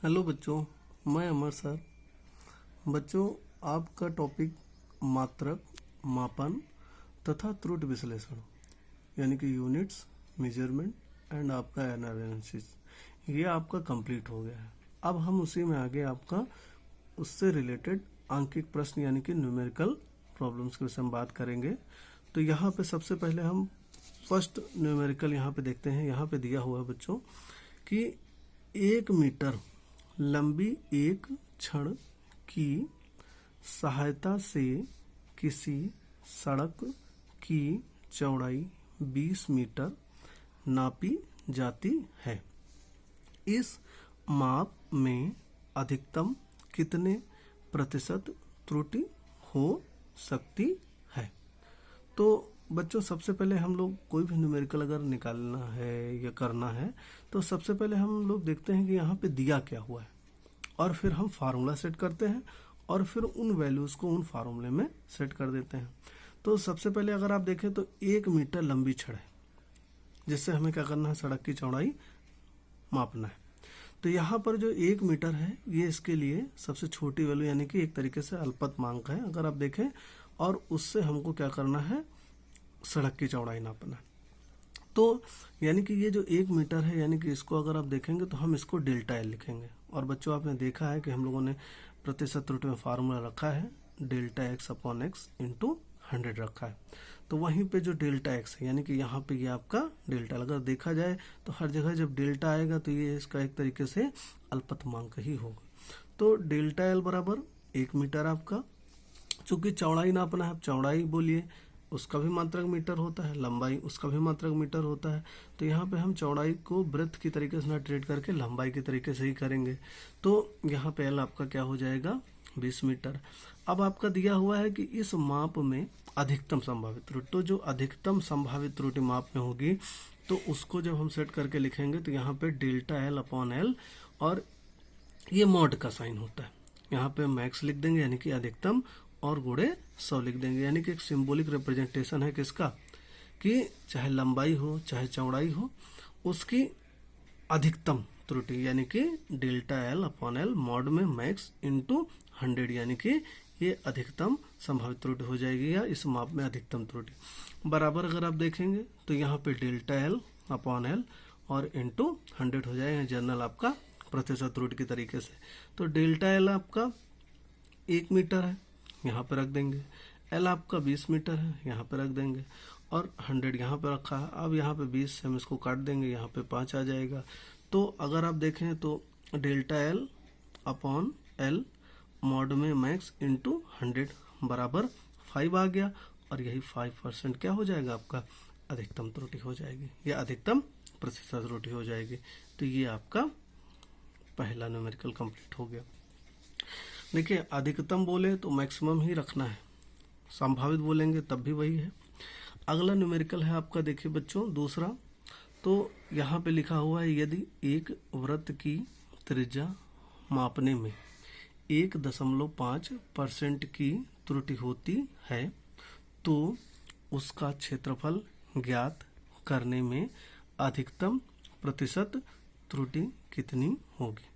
Hello बच्चों, मैं अमर sir. बच्चों, आपका टॉपिक मात्रक, मापन तथा त्रुटि विश्लेषण यानी कि यूनिट्स, मेजरमेंट एंड आपका एनालिसिस, ये आपका कंप्लीट हो गया है। अब हम उसी में आगे आपका उससे रिलेटेड आंकिक प्रश्न यानी कि न्यूमेरिकल प्रॉब्लम्स के विषय में बात करेंगे। तो यहाँ पे सबसे पहले हम फर्स्ट न्यूमेरिकल यहाँ पे देखते हैं। यहाँ पे दिया हुआ है बच्चों कि 1 मीटर लंबी एक छड़ की सहायता से किसी सड़क की चौड़ाई 20 मीटर नापी जाती है। इस माप में अधिकतम कितने प्रतिशत त्रुटि हो सकती है? तो बच्चों, सबसे पहले हम लोग कोई भी न्यूमेरिकल अगर निकालना है या करना है तो सबसे पहले हम लोग देखते हैं कि यहाँ पे दिया क्या हुआ है, और फिर हम फार्मूला सेट करते हैं और फिर उन वैल्यूज को उन फार्मूले में सेट कर देते हैं। तो सबसे पहले अगर आप देखें तो 1 मीटर लंबी छड़ है, जिससे हमें क्या करना है, सड़क की चौड़ाई मापना है। तो यहाँ पर जो 1 मीटर है ये इसके लिए सबसे छोटी वैल्यू यानी कि एक तरीके से अल्पतमांक है अगर आप देखें, और उससे हमको क्या करना है, सड़क की चौड़ाई नापना है। तो यानी कि ये जो 1 मीटर है यानी कि इसको अगर आप देखेंगे तो हम इसको डेल्टा एल लिखेंगे। और बच्चों, आपने देखा है कि हम लोगों ने प्रतिशत त्रुटि में फार्मूला रखा है delta x upon x into 100 रखा है। तो वहीं पे जो डेल्टा एक्स है यानी कि यहाँ पे ये आपका डेल्टा, अगर देखा जाए तो हर जगह जब डेल्टा आएगा तो ये इसका एक तरीके से अल्पतमांक ही होगा। तो डेल्टा एल बराबर 1 मीटर आपका, चूंकि चौड़ाई नापना है, चौड़ाई बोलिए उसका भी मात्रक मीटर होता है, लंबाई उसका भी मात्रक मीटर होता है। तो यहाँ पे हम चौड़ाई को ब्रेथ की तरीके से ना ट्रीट करके लंबाई के तरीके से ही करेंगे। तो यहाँ पे एल आपका क्या हो जाएगा, 20 मीटर। अब आपका दिया हुआ है कि इस माप में अधिकतम संभावित त्रुटि, तो जो अधिकतम संभावित त्रुटि माप में होगी तो उसको जब हम सेट करके लिखेंगे तो यहाँ पे डेल्टा एल अपॉन एल, और ये मॉड का साइन होता है। यहाँ पे मैक्स लिख देंगे यानी कि अधिकतम, और गुणे 100 लिख देंगे, यानी कि एक सिंबॉलिक रिप्रेजेंटेशन है किसका, कि चाहे लंबाई हो चाहे चौड़ाई हो उसकी अधिकतम त्रुटि यानी कि delta L upon L mod में मैक्स इंटू 100, यानी कि ये अधिकतम संभावित त्रुटि हो जाएगी या इस माप में अधिकतम त्रुटि बराबर। अगर आप देखेंगे तो यहाँ पे डेल्टा एल अपॉन एल और इंटू 100 हो जाएगा, जनरल आपका प्रतिशत त्रुटि की तरीके से। तो डेल्टा एल आपका 1 मीटर है, यहाँ पे रख देंगे। एल आपका 20 मीटर है, यहाँ पे रख देंगे, और 100 यहाँ पे रखा है। अब यहाँ पे 20 से हम इसको काट देंगे, यहाँ पे 5 आ जाएगा। तो अगर आप देखें तो delta L upon L mod में मैक्स इंटू 100 बराबर 5 आ गया, और यही 5% क्या हो जाएगा, आपका अधिकतम त्रुटि हो जाएगी या अधिकतम प्रतिशत त्रुटि हो जाएगी। तो ये आपका पहला न्यूमेरिकल कंप्लीट हो गया। देखिए, अधिकतम बोले तो मैक्सिमम ही रखना है, संभावित बोलेंगे तब भी वही है। अगला न्यूमेरिकल है आपका, देखिए बच्चों दूसरा। तो यहाँ पे लिखा हुआ है, यदि एक वृत्त की त्रिज्या मापने में 1.5% की त्रुटि होती है तो उसका क्षेत्रफल ज्ञात करने में अधिकतम प्रतिशत त्रुटि कितनी होगी,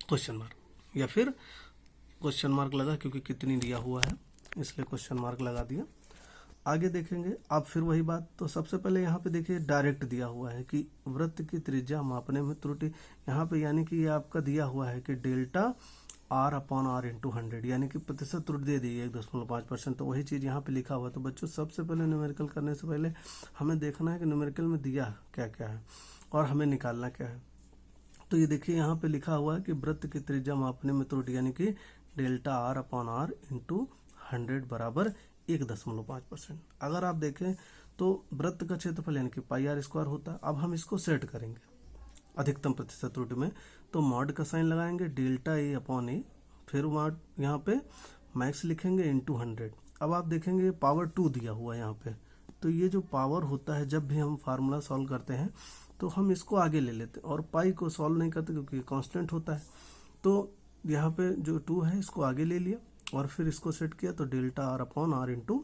क्वेश्चन मार्क, या फिर क्वेश्चन मार्क लगा क्योंकि कितनी दिया हुआ है इसलिए क्वेश्चन मार्क लगा दिया। आगे देखेंगे अब फिर वही बात। तो सबसे पहले यहाँ पे देखिए डायरेक्ट दिया हुआ है कि वृत्त की त्रिज्या मापने में त्रुटि, यहाँ पे यानी कि ये आपका दिया हुआ है कि delta R upon R into 100, यानी कि प्रतिशत त्रुटि दे दी है 1.5%। तो वही चीज़ यहाँ पे लिखा हुआ है। तो बच्चों, सबसे पहले न्यूमेरिकल करने से पहले हमें देखना है कि न्यूमेरिकल में दिया क्या क्या है और हमें निकालना क्या है। तो ये देखिए यहाँ पे लिखा हुआ है कि वृत्त की त्रिज्या मापने में त्रुटि यानी कि delta R upon R into 100 बराबर 1.5%। अगर आप देखें तो वृत्त का क्षेत्रफल यानी कि पाई आर स्क्वायर होता है। अब हम इसको सेट करेंगे अधिकतम प्रतिशत त्रुटि में, तो मॉड का साइन लगाएंगे, डेल्टा ए अपॉन ए, फिर मॉड यहाँ पे मैक्स लिखेंगे इंटू 100। अब आप देखेंगे पावर 2 दिया हुआ है यहाँ पे। तो ये जो पावर होता है जब भी हम फार्मूला सॉल्व करते हैं तो हम इसको आगे ले लेते हैं और पाई को सॉल्व नहीं करते क्योंकि कांस्टेंट होता है। तो यहाँ पे जो 2 है इसको आगे ले लिया और फिर इसको सेट किया, तो delta R upon R into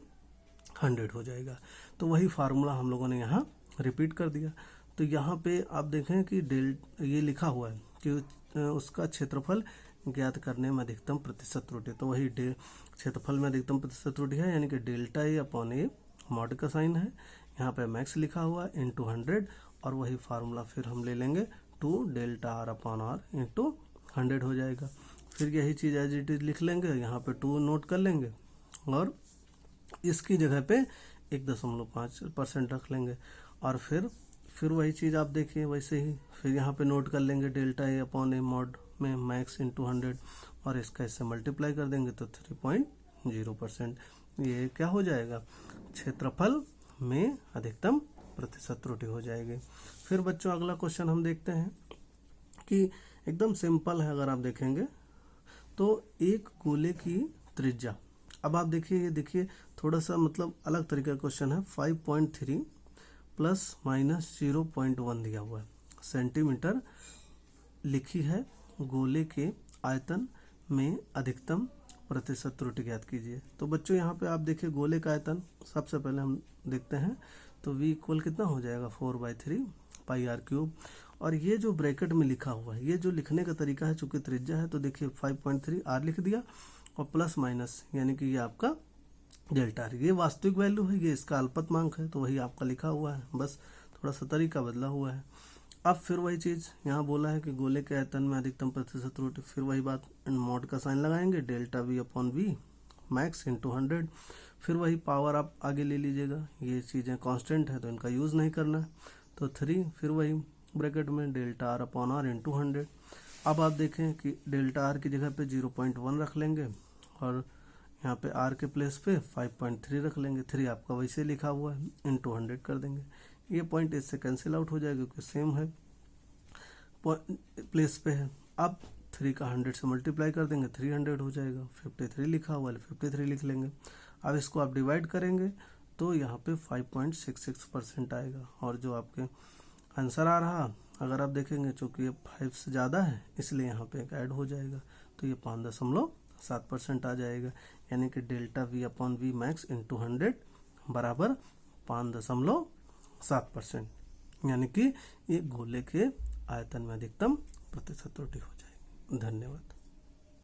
100 हो जाएगा। तो वही फार्मूला हम लोगों ने यहाँ रिपीट कर दिया। तो यहाँ पे आप देखें कि ये लिखा हुआ है कि उसका क्षेत्रफल ज्ञात करने में अधिकतम प्रतिशत त्रुटि। तो वही क्षेत्रफल में अधिकतम प्रतिशत त्रुटि है, यानी कि delta A upon A, mod का साइन है, यहाँ पे मैक्स लिखा हुआ इंटू 100, और वही फार्मूला फिर हम ले लेंगे 2 delta R upon R into 100 हो जाएगा। फिर यही चीज़ एज इट इज लिख लेंगे, यहाँ पे 2 नोट कर लेंगे और इसकी जगह पे 1.5% रख लेंगे, और फिर वही चीज़ आप देखिए वैसे ही फिर यहाँ पे नोट कर लेंगे delta A upon A mod में मैक्स इंटू 100, और इसका इससे मल्टीप्लाई कर देंगे तो 3.0%। ये क्या हो जाएगा, क्षेत्रफल में अधिकतम प्रतिशत त्रुटि हो जाएगी। फिर बच्चों अगला क्वेश्चन हम देखते हैं कि एकदम सिंपल है, अगर आप देखेंगे तो एक गोले की त्रिज्या, अब आप देखिए, ये देखिए थोड़ा सा मतलब अलग तरीके का क्वेश्चन है। 5.3 प्लस माइनस 0.1 दिया हुआ है सेंटीमीटर लिखी है, गोले के आयतन में अधिकतम प्रतिशत त्रुटि ज्ञात कीजिए। तो बच्चों यहाँ पे आप देखिए गोले का आयतन सबसे पहले हम देखते हैं, तो v इक्वल कितना हो जाएगा 4/3 पाई आर क्यूब, और ये जो ब्रैकेट में लिखा हुआ है, ये जो लिखने का तरीका है, चूंकि त्रिज्या है तो देखिए 5.3 आर लिख दिया और प्लस माइनस, यानी कि ये आपका डेल्टा आर, ये वास्तविक वैल्यू है, ये इसका अल्पतमांक है, तो वही आपका लिखा हुआ है, बस थोड़ा सा तरीका बदला हुआ है। अब फिर वही चीज़ यहाँ बोला है कि गोले के आयतन में अधिकतम प्रतिशत त्रुटि, फिर वही बात मॉड का साइन लगाएंगे, delta V upon V max into 100, फिर वही पावर आप आगे ले लीजिएगा, ये चीज़ें कांस्टेंट है तो इनका यूज़ नहीं करना है, तो 3, फिर वही ब्रैकेट में delta R upon R into 100। अब आप देखें कि डेल्टा आर की जगह पे 0.1 रख लेंगे, और यहाँ पे आर के प्लेस पे 5.3 रख लेंगे, 3 आपका वैसे लिखा हुआ है, इंटू 100 कर देंगे, ये पॉइंट इससे कैंसिल आउट हो जाएगा क्योंकि सेम है प्लेस पे है। अब 3 का 100 से मल्टीप्लाई कर देंगे, 300 हो जाएगा, 53 लिखा हुआ है 53 लिख लेंगे। अब इसको आप डिवाइड करेंगे तो यहाँ पे 5.66% आएगा, और जो आपके आंसर आ रहा, अगर आप देखेंगे चूंकि ये 5 से ज़्यादा है इसलिए यहाँ पे एक ऐड हो जाएगा, तो ये 5.7% आ जाएगा, यानी कि delta V upon V max into 100 बराबर 5.7%, यानी कि ये गोले के आयतन में अधिकतम प्रतिशत त्रुटि हो जाएगी। धन्यवाद।